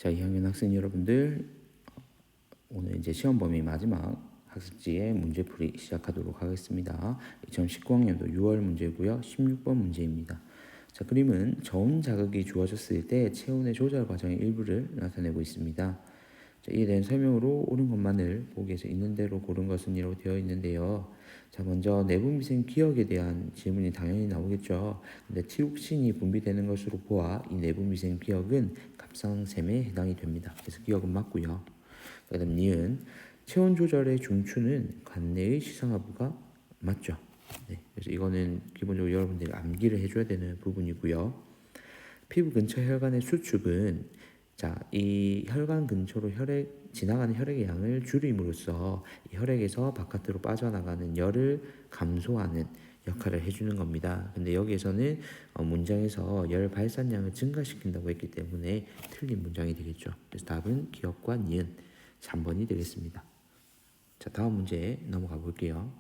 자, 2학년 학생 여러분들, 오늘 이제 시험 범위 마지막 학습지의 문제풀이 시작하도록 하겠습니다. 2019학년도 6월 문제고요. 16번 문제입니다. 자, 그림은 저온 자극이 주어졌을 때 체온의 조절 과정의 일부를 나타내고 있습니다. 자, 이에 대한 설명으로 옳은 것만을 보기에서 있는 대로 고른 것은 이라고 되어 있는데요. 자, 먼저 내분비생 기억에 대한 질문이 당연히 나오겠죠. 근데 티옥신이 분비되는 것으로 보아 이 내분비생 기억은 갑상샘에 해당이 됩니다. 그래서 기억은 맞고요. 그다음 니은 체온 조절의 중추는 관내의 시상하부가 맞죠. 네, 그래서 이거는 기본적으로 여러분들이 암기를 해줘야 되는 부분이고요. 피부 근처 혈관의 수축은 이 혈관 근처로 지나가는 혈액의 양을 줄임으로써 이 혈액에서 바깥으로 빠져나가는 열을 감소하는 역할을 해주는 겁니다. 근데 여기에서는 문장에서 열 발산량을 증가시킨다고 했기 때문에 틀린 문장이 되겠죠. 그래서 답은 기억과 니은 3번이 되겠습니다. 자, 다음 문제 넘어가 볼게요.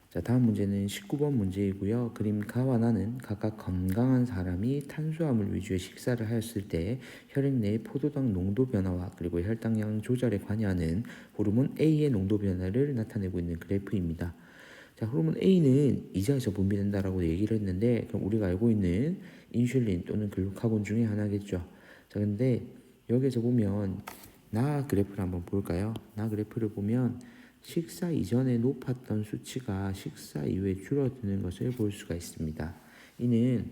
자, 다음 문제는 19번 문제이고요. 그림 가와 나는 각각 건강한 사람이 탄수화물 위주의 식사를 하였을 때 혈액 내의 포도당 농도 변화와 그리고 혈당량 조절에 관여하는 호르몬 A의 농도 변화를 나타내고 있는 그래프입니다. 자, 호르몬 A는 이자에서 분비된다라고 얘기를 했는데, 그럼 우리가 알고 있는 인슐린 또는 글루카곤 중에 하나겠죠. 자, 근데 여기서 보면 나 그래프를 한번 볼까요? 나 그래프를 보면 식사 이전에 높았던 수치가 식사 이후에 줄어드는 것을 볼 수가 있습니다. 이는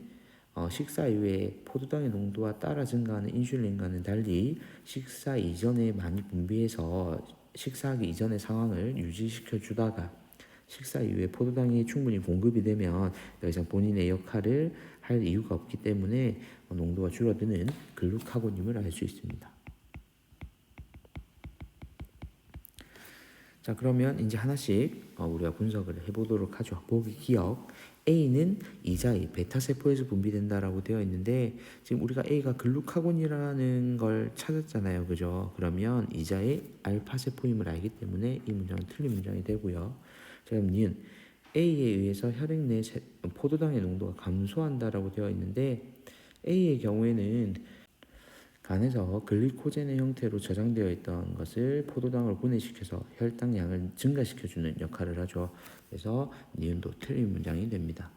식사 이후에 포도당의 농도와 따라 증가하는 인슐린과는 달리 식사 이전에 많이 분비해서 식사하기 이전의 상황을 유지시켜 주다가 식사 이후에 포도당이 충분히 공급이 되면 더 이상 본인의 역할을 할 이유가 없기 때문에 농도가 줄어드는 글루카곤임을 알 수 있습니다. 자, 그러면 이제 하나씩 우리가 분석을 해보도록 하죠. 보기 기억. A는 이자의 베타세포에서 분비된다라고 되어 있는데, 지금 우리가 A가 글루카곤이라는 걸 찾았잖아요. 그죠? 그러면 이자의 알파세포임을 알기 때문에 이 문장은 틀린 문장이 되고요. 자, 그럼 니은 A에 의해서 혈액 내 포도당의 농도가 감소한다라고 되어 있는데, A의 경우에는 간에서 글리코젠의 형태로 저장되어 있던 것을 포도당으로 분해시켜서 혈당량을 증가시켜주는 역할을 하죠. 그래서 니은도 틀린 문장이 됩니다.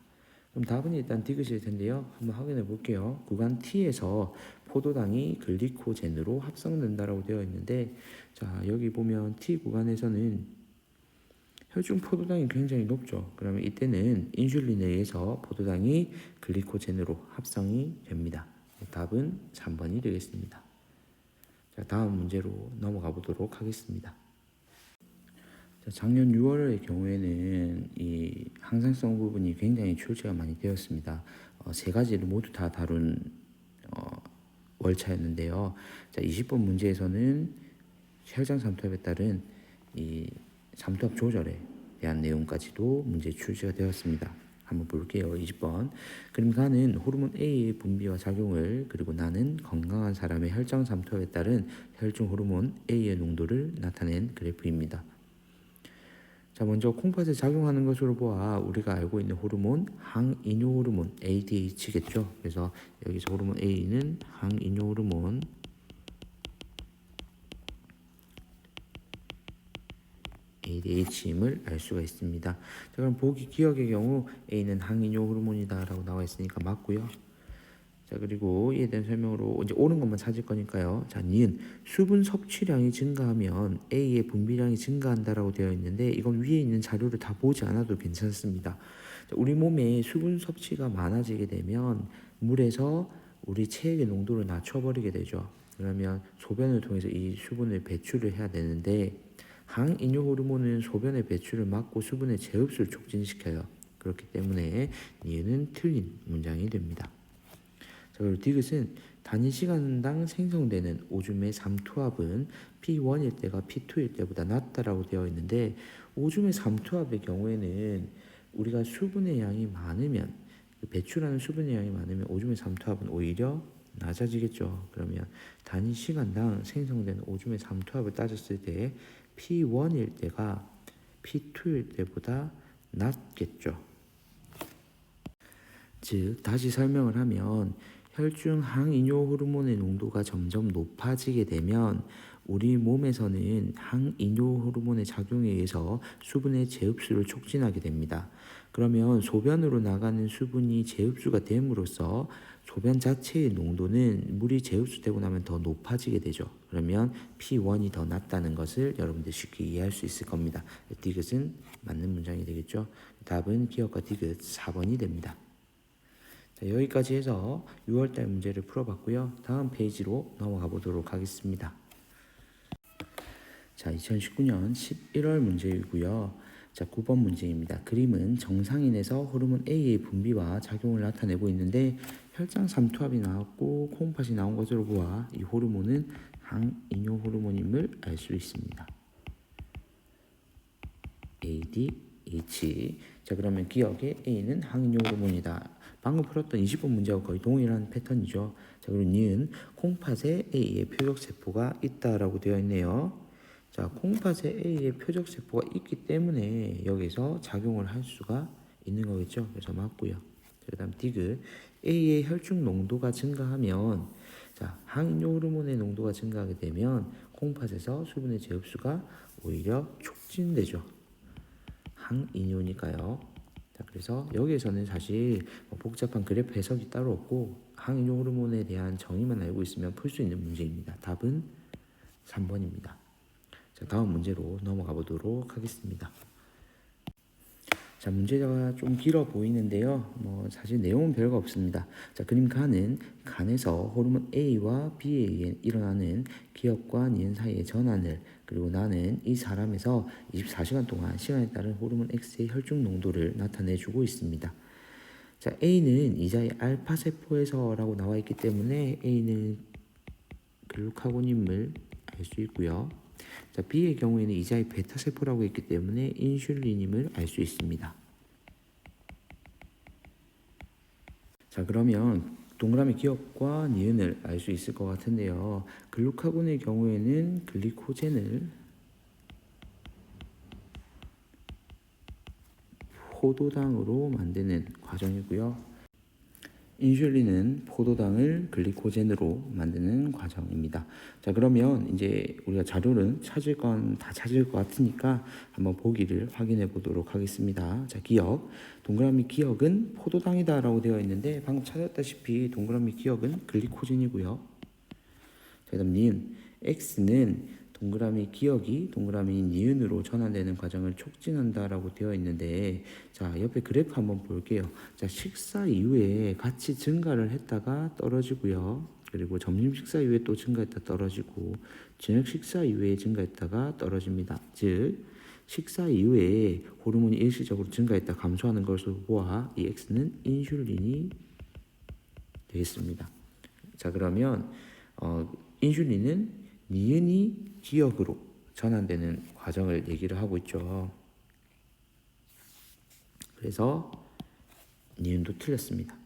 그럼 답은 일단 디귿일 텐데요. 한번 확인해 볼게요. 구간 T에서 포도당이 글리코젠으로 합성된다라고 되어 있는데, 자, 여기 보면 T 구간에서는 혈중 포도당이 굉장히 높죠. 그러면 이때는 인슐린에 의해서 포도당이 글리코젠으로 합성이 됩니다. 답은 3번이 되겠습니다. 자, 다음 문제로 넘어가 보도록 하겠습니다. 자, 작년 6월의 경우에는 이 항상성 부분이 굉장히 출제가 많이 되었습니다. 세 가지를 모두 다 다룬 월차였는데요. 자, 20번 문제에서는 혈장 삼투압에 따른 이 삼투압 조절에 대한 내용까지도 문제 출제가 되었습니다. 한번 볼게요. 20번. 그림 가는 호르몬 A의 분비와 작용을, 그리고 나는 건강한 사람의 혈장 삼투압에 따른 혈중 호르몬 A의 농도를 나타낸 그래프입니다. 자, 먼저 콩팥에 작용하는 것으로 보아 우리가 알고 있는 호르몬 항이뇨 호르몬 ADH겠죠. 그래서 여기서 호르몬 A는 항이뇨 호르몬 ADH임을 알 수가 있습니다. 자, 그럼 보기 기억의 경우 A는 항이뇨 호르몬이다라고 나와 있으니까 맞고요. 자, 그리고 이에 대한 설명으로 이제 옳은 것만 찾을 거니까요. 자, 니은 수분 섭취량이 증가하면 A의 분비량이 증가한다라고 되어 있는데, 이건 위에 있는 자료를 다 보지 않아도 괜찮습니다. 자, 우리 몸에 수분 섭취가 많아지게 되면 물에서 우리 체액의 농도를 낮춰버리게 되죠. 그러면 소변을 통해서 이 수분을 배출을 해야 되는데, 항이뇨 호르몬은 소변의 배출을 막고 수분의 재흡수를 촉진시켜요. 그렇기 때문에 니은은 틀린 문장이 됩니다. 자, 그리고 디귿은 단위 시간당 생성되는 오줌의 삼투압은 P1일 때가 P2일 때보다 낮다라고 되어 있는데, 오줌의 삼투압의 경우에는 우리가 수분의 양이 많으면, 배출하는 수분의 양이 많으면 오줌의 삼투압은 오히려 낮아지겠죠. 그러면 단위 시간당 생성되는 오줌의 삼투압을 따졌을 때 P1일 때가 P2일 때보다 낮겠죠. 즉 다시 설명을 하면 혈중 항이뇨 호르몬의 농도가 점점 높아지게 되면 우리 몸에서는 항이뇨 호르몬의 작용에 의해서 수분의 재흡수를 촉진하게 됩니다. 그러면 소변으로 나가는 수분이 재흡수가 됨으로써 소변 자체의 농도는 물이 재흡수되고 나면 더 높아지게 되죠. 그러면 P1이 더 낮다는 것을 여러분들 쉽게 이해할 수 있을 겁니다. 디귿은 맞는 문장이 되겠죠. 답은 기억과 디귿 4번이 됩니다. 자, 여기까지 해서 6월달 문제를 풀어봤고요. 다음 페이지로 넘어가 보도록 하겠습니다. 자, 2019년 11월 문제이고요. 자, 9번 문제입니다. 그림은 정상인에서 호르몬 A의 분비와 작용을 나타내고 있는데 혈장 삼투압이 나왔고 콩팥이 나온 것으로 보아 이 호르몬은 항이뇨 호르몬임을 알 수 있습니다. ADH. 자, 그러면 기억에 A는 항이뇨 호르몬이다. 방금 풀었던 20번 문제와 거의 동일한 패턴이죠. 자, 그리고 니은 콩팥에 A의 표적세포가 있다라고 되어 있네요. 자, 콩팥에 A의 표적세포가 있기 때문에 여기서 작용을 할 수가 있는 거겠죠. 그래서 맞고요. 그 다음 디귿 A의 혈중 농도가 증가하면 자, 항이뇨 호르몬의 농도가 증가하게 되면 콩팥에서 수분의 재흡수가 오히려 촉진되죠. 항이뇨니까요. 자, 그래서 여기에서는 사실 복잡한 그래프 해석이 따로 없고 항이뇨 호르몬에 대한 정의만 알고 있으면 풀 수 있는 문제입니다. 답은 3번입니다. 자, 다음 문제로 넘어가 보도록 하겠습니다. 자, 문제가 좀 길어 보이는데요. 사실 내용은 별거 없습니다. 자, 그림 간은 간에서 호르몬 A와 B에 의해 일어나는 기억과 니은 사이의 전환을, 그리고 나는 이 사람에서 24시간 동안 시간에 따른 호르몬 X의 혈중 농도를 나타내주고 있습니다. 자, A는 이자의 알파 세포에서라고 나와 있기 때문에 A는 글루카곤임을 알 수 있고요. 자, B의 경우에는 이자의 베타 세포라고 했기 때문에 인슐린임을 알 수 있습니다. 자, 그러면 동그라미 기억과 니은을 알 수 있을 것 같은데요. 글루카곤의 경우에는 글리코젠을 포도당으로 만드는 과정이고요. 인슐린은 포도당을 글리코젠으로 만드는 과정입니다. 자, 그러면 이제 우리가 자료는 찾을 건 다 찾을 것 같으니까 한번 보기를 확인해 보도록 하겠습니다. 자, 기억. 동그라미 기억은 포도당이다라고 되어 있는데 방금 찾았다시피 동그라미 기억은 글리코젠이고요. 자, 그다음 니은. X는 동그라미 기억이 동그라미 니은으로 전환되는 과정을 촉진한다라고 되어 있는데, 자, 옆에 그래프 한번 볼게요. 자, 식사 이후에 같이 증가를 했다가 떨어지고요. 그리고 점심 식사 이후에 또 증가했다 떨어지고 저녁 식사 이후에 증가했다가 떨어집니다. 즉 식사 이후에 호르몬이 일시적으로 증가했다 감소하는 것으로 보아 이 X는 인슐린이 되겠습니다. 자, 그러면 인슐린은 니은이 기억으로 전환되는 과정을 얘기를 하고 있죠. 그래서 니은도 틀렸습니다.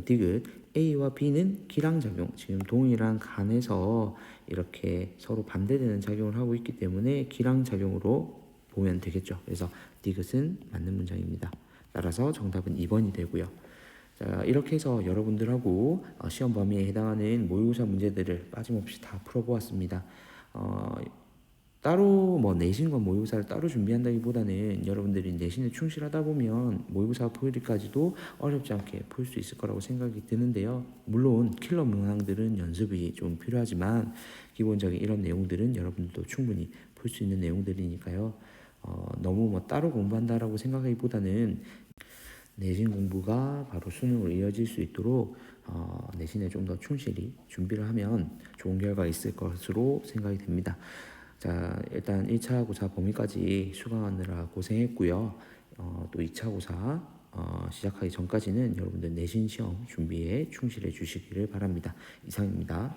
디귿 A와 B는 기량작용, 지금 동일한 간에서 이렇게 서로 반대되는 작용을 하고 있기 때문에 기량작용으로 보면 되겠죠. 그래서 디귿은 맞는 문장입니다. 따라서 정답은 2번이 되고요. 자, 이렇게 해서 여러분들하고 시험 범위에 해당하는 모의고사 문제들을 빠짐없이 다 풀어보았습니다. 따로 내신과 모의고사를 따로 준비한다기보다는 여러분들이 내신에 충실하다 보면 모의고사 풀이까지도 어렵지 않게 풀 수 있을 거라고 생각이 드는데요. 물론 킬러 문항들은 연습이 좀 필요하지만 기본적인 이런 내용들은 여러분들도 충분히 풀 수 있는 내용들이니까요. 너무 따로 공부한다라고 생각하기보다는 내신 공부가 바로 수능으로 이어질 수 있도록 내신에 좀 더 충실히 준비를 하면 좋은 결과가 있을 것으로 생각이 됩니다. 자, 일단 1차 고사 범위까지 수강하느라 고생했고요. 또 2차 고사 시작하기 전까지는 여러분들 내신 시험 준비에 충실해 주시기를 바랍니다. 이상입니다.